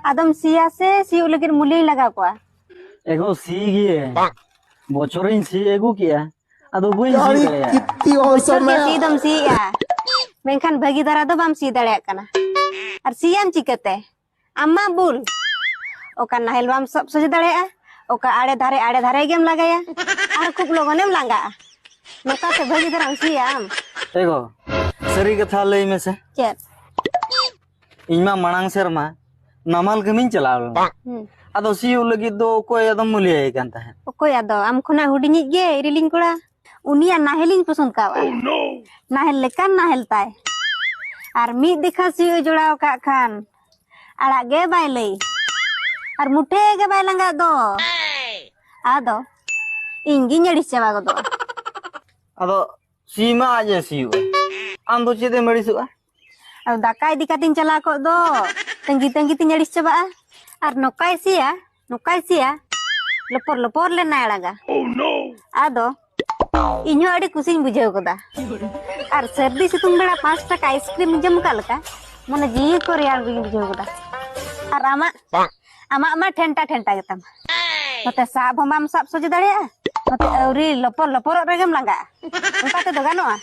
आदम सिया से सियो लेकिन मुली लगा को एगो सी गिए बोचोरिन सी एगो किया अदो बुइन सी यार दड़े कितनी बोचर औसम के है। सी दम सी या मेनखान भगी दरा दो बाम सी दड़े कना और सियाम चिकते अम्मा बुल ओका नाहेल बाम सब सोच दड़े ओका आड़े धारे गेम लगाया और खूब लोगों लांगा नका से भगी दरा सियाम एगो सरी कथा लई में से चेत इमा मणांग सेरमा नमाल कमिन चलाव अदो सियो लगी दो कोई अदम मुलिया कान ताहे ओकोय आदो आम खुना हुडिनी गे रिलिंग कोड़ा उनिया नाहेलिंग पसंद कावा नाहेल लेकान नाहेल ताय और मी देखा सियो जोड़ाव का खान आड़ा गे बाय लई और मुठे गे बाय लंगा दो आदो इंगी ñड़ी चवा गो दो अदो सीमा आजे सियो आम दो चेदे मड़ीसुआ और दाका इदी कातिन चला को दो तंगी तंगी ती ñड़ी चबा और नोकाय सिया लपोर लपोर ले नायड़ागा आदो इन्हो अड़ी कुसिन बुझाव कोदा और सर्दी सितुंग बेड़ा 5 टका आइसक्रीम जम का लका मने जी को रियाल बिन बुझाव कोदा और आमा ठेंटा गेतम मते साब हम साब सोजे दड़िया मते औरी लपोर लपोर रेगम लंगा उनका ते दो गानोआ